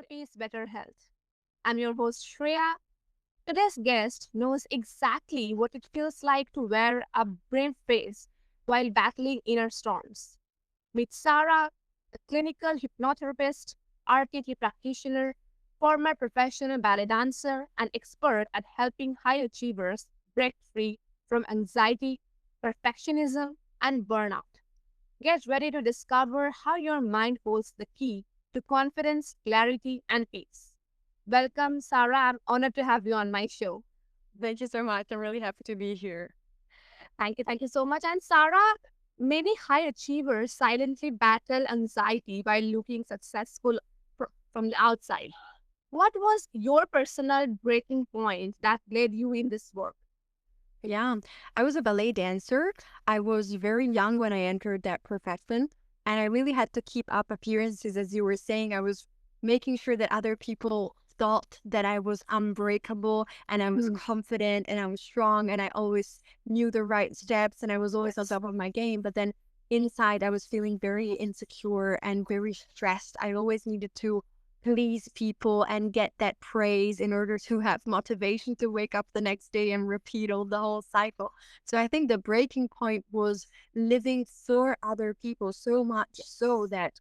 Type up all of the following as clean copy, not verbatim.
Therapy's Better Health. I'm your host, Shreya. Today's guest knows exactly what it feels like to wear a brave face while battling inner storms. Meet Sara, a clinical hypnotherapist, RTT practitioner, former professional ballet dancer, and expert at helping high achievers break free from anxiety, perfectionism, and burnout. Get ready to discover how your mind holds the key to confidence, clarity, and peace. Welcome, Sarah. I'm honored to have you on my show. Thank you so much. I'm really happy to be here. Thank you so much. And Sarah, many high achievers silently battle anxiety while looking successful from the outside. What was your personal breaking point that led you in this work? Yeah, I was a ballet dancer. I was very young when I entered that profession, and I really had to keep up appearances. As you were saying, I was making sure that other people thought that I was unbreakable and I was Hmm. confident and I was strong and I always knew the right steps and I was always on Yes. top of my game. But then inside, I was feeling very insecure and very stressed. I always needed to please people and get that praise in order to have motivation to wake up the next day and repeat all the whole cycle. So I think the breaking point was living for other people so much so that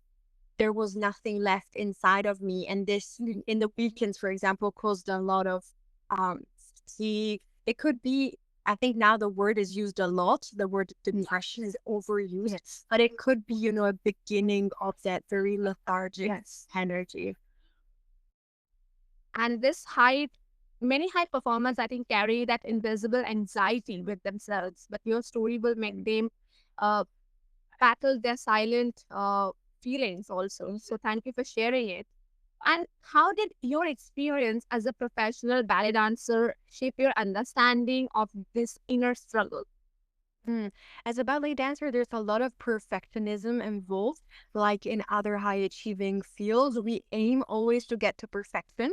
there was nothing left inside of me. And this in the weekends, for example, caused a lot of um fatigue. It could be, I think now the word is used a lot. The word depression is overused, Yes. but it could be, a beginning of that very lethargic Yes. energy. And this many high performers, I think, carry that invisible anxiety with themselves. But your story will make them uh, battle their silent feelings also. So thank you for sharing it. And how did your experience as a professional ballet dancer shape your understanding of this inner struggle? Mm. As a ballet dancer, there's a lot of perfectionism involved. Like in other high achieving fields, we aim always to get to perfection.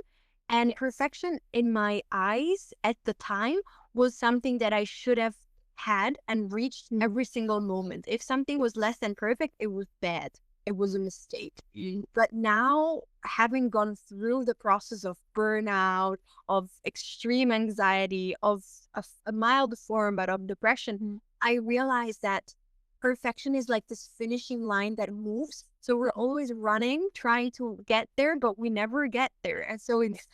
And Yes. perfection, in my eyes at the time, was something that I should have had and reached every single moment. If something was less than perfect, it was bad. It was a mistake. But now, having gone through the process of burnout, of extreme anxiety, of a mild form, but of depression, I realized that perfection is like this finishing line that moves. So we're always running, trying to get there, but we never get there. And so it's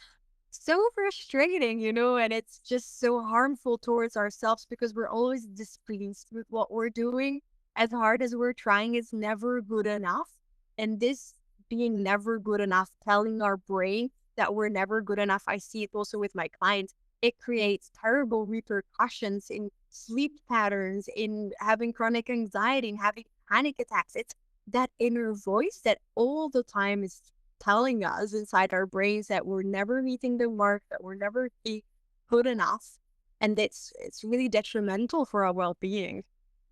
so frustrating, and it's just so harmful towards ourselves because we're always displeased with what we're doing. As hard as we're trying, it's never good enough. And this being never good enough, telling our brain that we're never good enough, I see it also with my clients. It creates terrible repercussions in sleep patterns, in having chronic anxiety, in having panic attacks. It's that inner voice that all the time is telling us inside our brains that we're never meeting the mark, that we're never be good enough. And it's really detrimental for our well-being.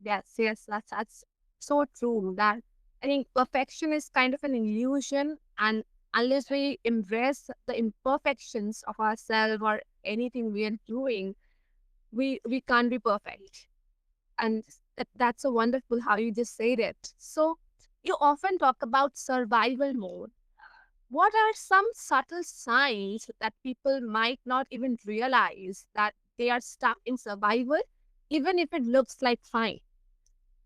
Yes, that's so true. That I think perfection is kind of an illusion, and unless we embrace the imperfections of ourselves or anything we are doing, we can't be perfect. And that's a wonderful how you just said it. So you often talk about survival mode. What are some subtle signs that people might not even realize that they are stuck in survival, even if it looks like fine?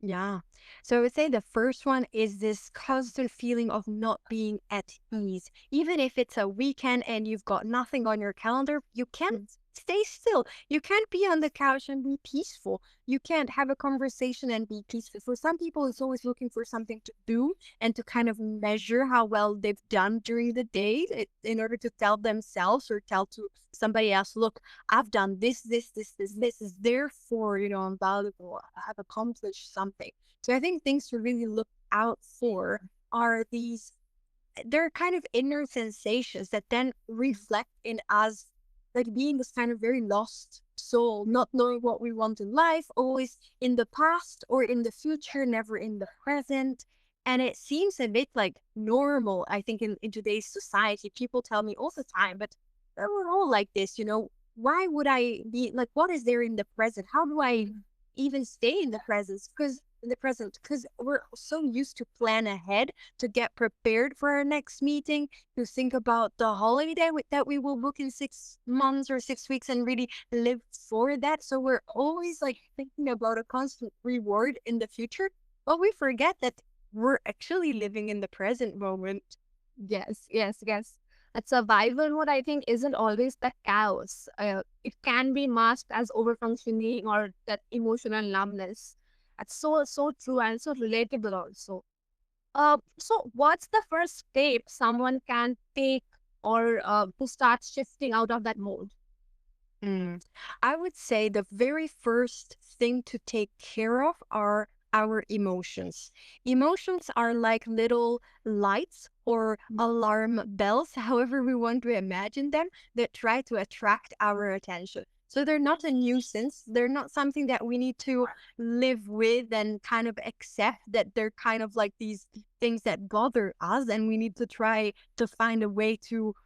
Yeah. So I would say the first one is this constant feeling of not being at ease. Even if it's a weekend and you've got nothing on your calendar, you can't stay still. You can't be on the couch and be peaceful. You can't have a conversation and be peaceful. For some people, it's always looking for something to do and to kind of measure how well they've done during the day in order to tell themselves or tell to somebody else, look, I've done this is therefore, I'm valuable. I've accomplished something. So I think things to really look out for are they're kind of inner sensations that then reflect in us, like being this kind of very lost soul, not knowing what we want in life, always in the past or in the future, never in the present. And it seems a bit like normal, I think, in today's society. People tell me all the time, but we're all like this. Why would I be like, what is there in the present? How do I even stay in the present? Because in the present because we're so used to plan ahead, to get prepared for our next meeting, to think about the holiday that we will book in 6 months or 6 weeks and really live for that. So we're always like thinking about a constant reward in the future, but we forget that we're actually living in the present moment. Yes, yes, yes. That survival mode, I think, isn't always the chaos. It can be masked as overfunctioning or that emotional numbness. That's so true and so relatable also. So what's the first step someone can take or to start shifting out of that mode? Mm. I would say the very first thing to take care of are our emotions. Emotions are like little lights or alarm bells, however we want to imagine them, that try to attract our attention. So they're not a nuisance. They're not something that we need to live with and kind of accept that they're kind of like these things that bother us, and we need to try to find a way to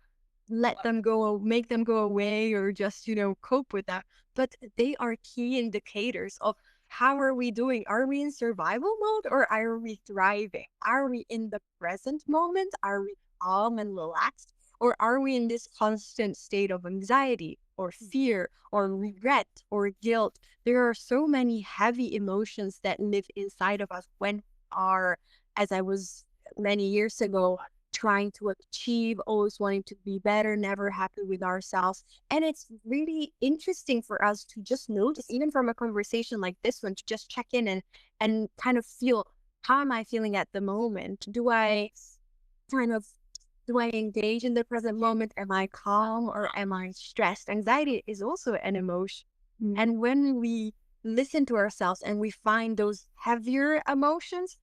let them go, make them go away, or just, cope with that. But they are key indicators of how are we doing? Are we in survival mode or are we thriving? Are we in the present moment? Are we calm and relaxed? Or are we in this constant state of anxiety or fear or regret or guilt? There are so many heavy emotions that live inside of us when we are, as I was many years ago, trying to achieve, always wanting to be better, never happy with ourselves. And it's really interesting for us to just notice, even from a conversation like this one, to just check in and kind of feel, how am I feeling at the moment? Kind of do I engage in the present moment? Am I calm or am I stressed? Anxiety is also an emotion. And when we listen to ourselves and we find those heavier emotions,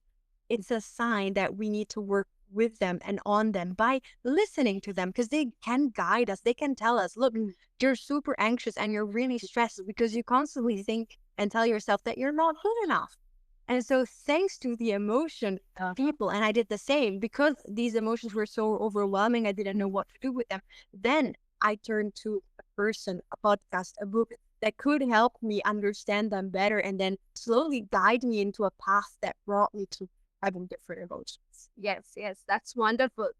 it's a sign that we need to work with them and on them by listening to them, because they can guide us. They can tell us, look, you're super anxious and you're really stressed because you constantly think and tell yourself that you're not good enough. And so, thanks to the emotion people, and I did the same because these emotions were so overwhelming, I didn't know what to do with them. Then I turned to a person, a podcast, a book that could help me understand them better and then slowly guide me into a path that brought me to having different emotions. Yes, yes, that's wonderful.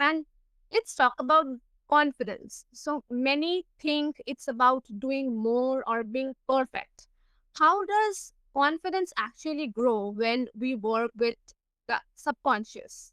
And let's talk about confidence. So many think it's about doing more or being perfect. How does confidence actually grow when we work with the subconscious?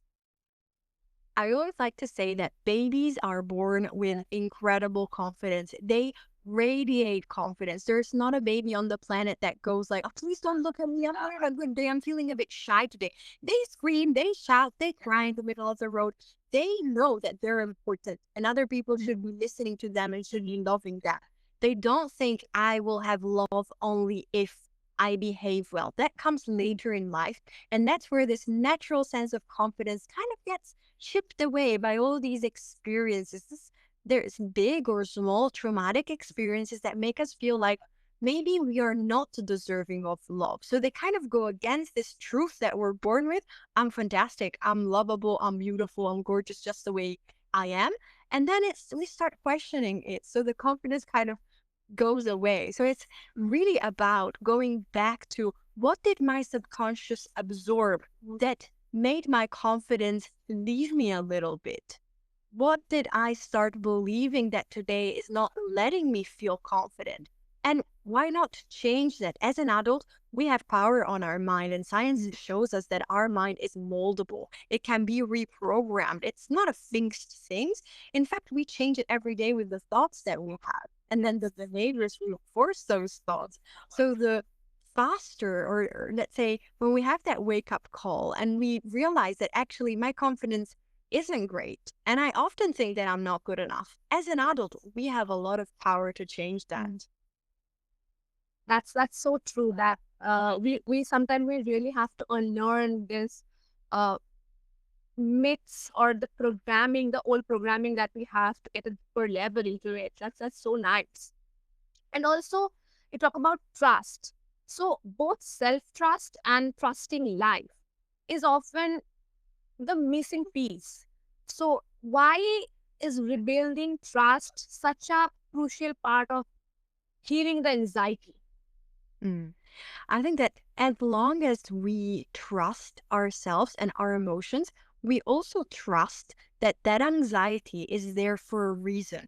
I always like to say that babies are born with incredible confidence. They radiate confidence. There's not a baby on the planet that goes like, oh, please don't look at me. I'm having a good day. I'm feeling a bit shy today. They scream, they shout, they cry in the middle of the road. They know that they're important and other people should be listening to them and should be loving that. They don't think I will have love only if I behave well. That comes later in life. And that's where this natural sense of confidence kind of gets chipped away by all these experiences. There's big or small traumatic experiences that make us feel like maybe we are not deserving of love. So they kind of go against this truth that we're born with. I'm fantastic. I'm lovable. I'm beautiful. I'm gorgeous just the way I am. And then we start questioning it. So the confidence kind of goes away. So it's really about going back to, what did my subconscious absorb that made my confidence leave me a little bit? What did I start believing that today is not letting me feel confident? And why not change that? As an adult, we have power on our mind, and science shows us that our mind is moldable. It can be reprogrammed. It's not a fixed thing. In fact, we change it every day with the thoughts that we have. And then the behaviors reinforce those thoughts. So the faster, or let's say when we have that wake up call and we realize that actually my confidence isn't great. And I often think that I'm not good enough. As an adult, we have a lot of power to change that. That's so true that we sometimes we really have to unlearn this uh, myths or the programming, the old programming that we have to get a deeper level into it. That's so nice. And also, you talk about trust. So both self trust and trusting life is often the missing piece. So why is rebuilding trust such a crucial part of healing the anxiety? Mm. I think that as long as we trust ourselves and our emotions, we also trust that that anxiety is there for a reason.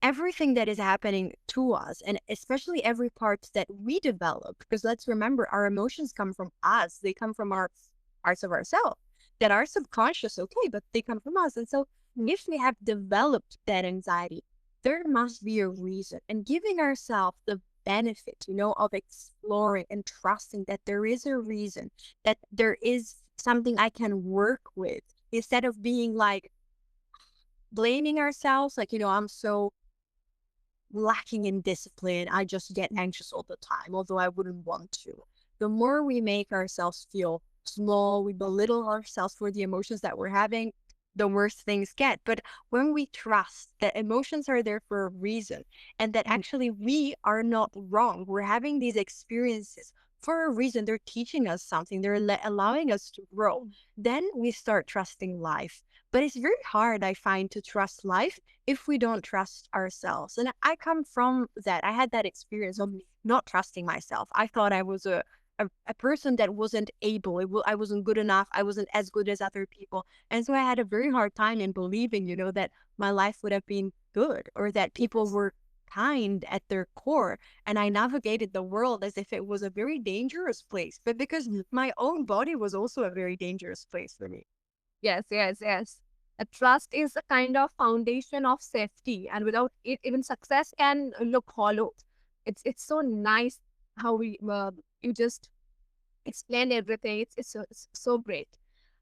Everything that is happening to us, and especially every part that we develop, because let's remember, our emotions come from us, they come from our parts of ourselves that are subconscious, okay, but they come from us. And so if we have developed that anxiety, there must be a reason, and giving ourselves the benefit, of exploring and trusting that there is a reason, that there is something I can work with, instead of being like blaming ourselves, like, I'm so lacking in discipline, I just get anxious all the time, although I wouldn't want to. The more we make ourselves feel small, we belittle ourselves for the emotions that we're having, the worse things get. But when we trust that emotions are there for a reason, and that actually we are not wrong, we're having these experiences for a reason, they're teaching us something, they're allowing us to grow, then we start trusting life. But it's very hard, I find, to trust life if we don't trust ourselves. And I come from that. I had that experience of not trusting myself. I thought I was a person that wasn't able. I wasn't good enough. I wasn't as good as other people. And so I had a very hard time in believing, that my life would have been good, or that people were kind at their core. And I navigated the world as if it was a very dangerous place, but because my own body was also a very dangerous place for me. Yes, yes, yes. A trust is a kind of foundation of safety, and without it, even success can look hollow. It's so nice how you just explained everything. It's so great.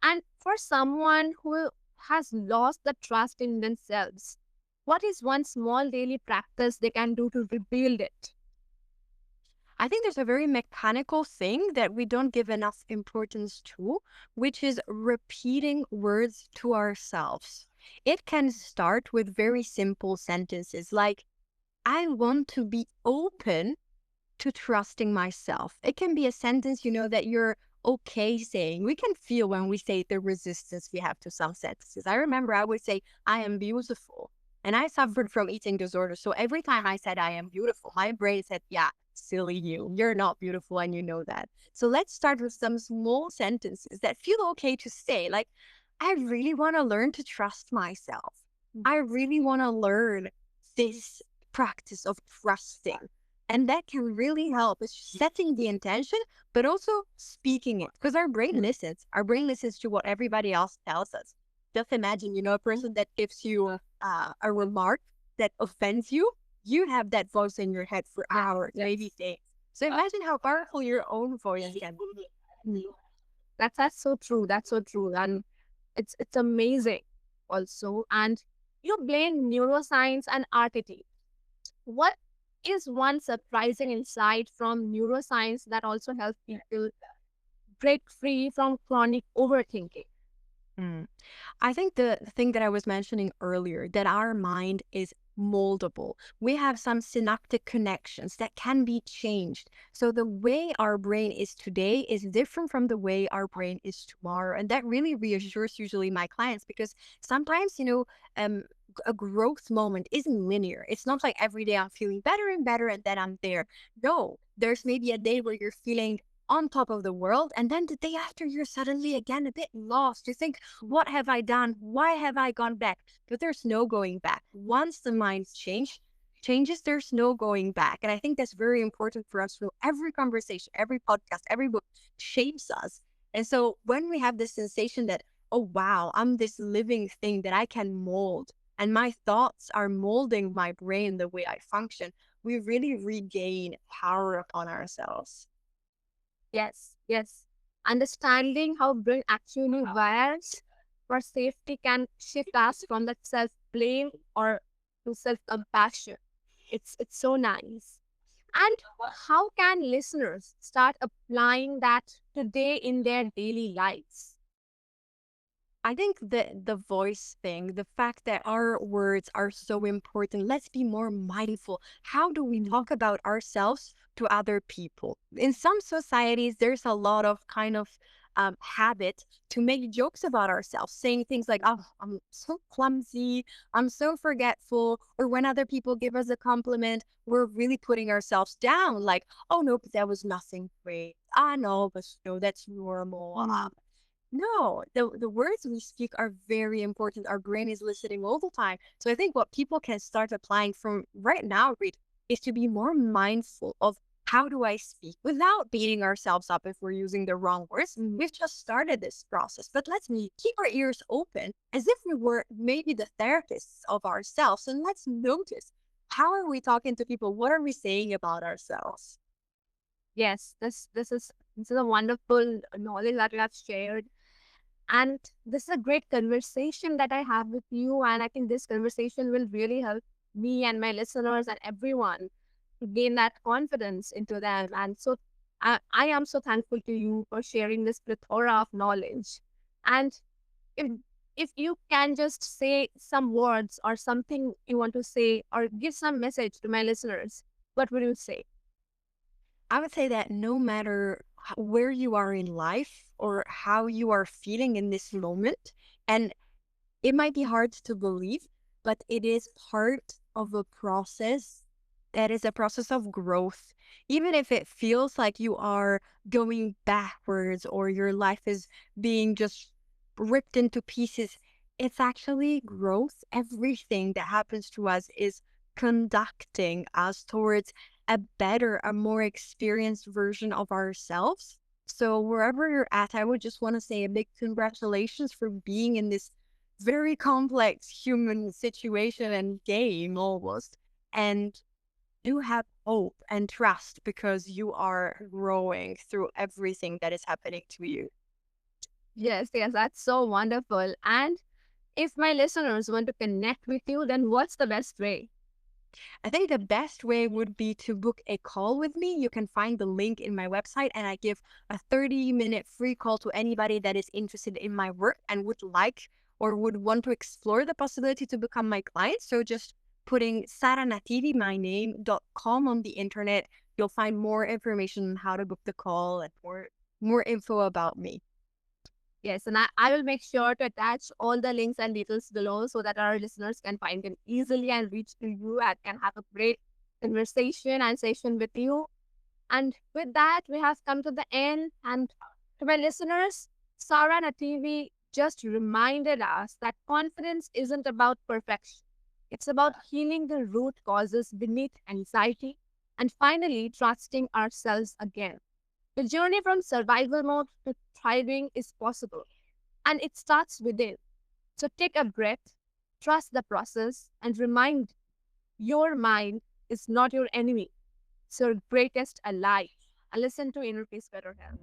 And for someone who has lost the trust in themselves, what is one small daily practice they can do to rebuild it? I think there's a very mechanical thing that we don't give enough importance to, which is repeating words to ourselves. It can start with very simple sentences like, I want to be open to trusting myself. It can be a sentence, that you're okay saying. We can feel when we say the resistance we have to some sentences. I remember I would say, I am beautiful. And I suffered from eating disorder. So every time I said I am beautiful, my brain said, yeah, silly you. You're not beautiful and you know that. So let's start with some small sentences that feel okay to say. Like, I really want to learn to trust myself. I really want to learn this practice of trusting. And that can really help. It's setting the intention, but also speaking it. Because our brain listens. Our brain listens to what everybody else tells us. Just imagine, a person that gives you a remark that offends you. You have that voice in your head for hours, maybe days. So imagine how powerful your own voice can be. That's so true. That's so true. And it's amazing also. And you blend neuroscience and archetype. What is one surprising insight from neuroscience that also helps people break free from chronic overthinking? Mm. I think the thing that I was mentioning earlier, that our mind is moldable. We have some synaptic connections that can be changed. So the way our brain is today is different from the way our brain is tomorrow. And that really reassures usually my clients, because sometimes, a growth moment isn't linear. It's not like every day I'm feeling better and better and then I'm there. No, there's maybe a day where you're feeling on top of the world, and then the day after you're suddenly again a bit lost. You think, what have I done? Why have I gone back? But there's no going back. Once the mind changes, there's no going back. And I think that's very important for us to know. Every conversation, every podcast, every book shapes us. And so when we have this sensation that, oh wow, I'm this living thing that I can mold, and my thoughts are molding my brain the way I function, we really regain power upon ourselves. Yes, yes. Understanding how brain actually wires for safety can shift us from that self blame or to self compassion. It's so nice. And how can listeners start applying that today in their daily lives? I think the voice thing, the fact that our words are so important, let's be more mindful. How do we talk about ourselves to other people? In some societies, there's a lot of kind of habit to make jokes about ourselves, saying things like, "Oh, I'm so clumsy, I'm so forgetful," or when other people give us a compliment, we're really putting ourselves down, like, "Oh no, but that was nothing great. I know, but no, that's normal." No, the words we speak are very important. Our brain is listening all the time. So I think what people can start applying from right now, Reed, is to be more mindful of how do I speak without beating ourselves up if we're using the wrong words. We've just started this process, but let's keep our ears open as if we were maybe the therapists of ourselves, and let's notice, how are we talking to people? What are we saying about ourselves? Yes, this is a wonderful knowledge that you have shared. And this is a great conversation that I have with you. And I think this conversation will really help me and my listeners and everyone to gain that confidence into them. And so I am so thankful to you for sharing this plethora of knowledge. And if if you can just say some words or something you want to say or give some message to my listeners, what would you say? I would say that no matter where you are in life or how you are feeling in this moment, and it might be hard to believe, but it is part of a process that is a process of growth. Even if it feels like you are going backwards or your life is being just ripped into pieces, it's actually growth. Everything that happens to us is conducting us towards a better, a more experienced version of ourselves. So, wherever you're at, I would just want to say a big congratulations for being in this very complex human situation and game almost. And do have hope and trust because you are growing through everything that is happening to you. Yes, yes, that's so wonderful. And if my listeners want to connect with you, then what's the best way? I think the best way would be to book a call with me. You can find the link in my website, and I give a 30-minute free call to anybody that is interested in my work and would like or would want to explore the possibility to become my client. So just putting Sara Nativi, my name.com on the internet, you'll find more information on how to book the call and more info about me. Yes, and I will make sure to attach all the links and details below so that our listeners can find them easily and reach to you and can have a great conversation and session with you. And with that, we have come to the end. And to my listeners, Sara Nativi just reminded us that confidence isn't about perfection. It's about healing the root causes beneath anxiety and finally trusting ourselves again. The journey from survival mode to thriving is possible, and it starts within. So take a breath, trust the process, and remind your mind is not your enemy. It's your greatest ally. And listen to Inner Peace Better Health.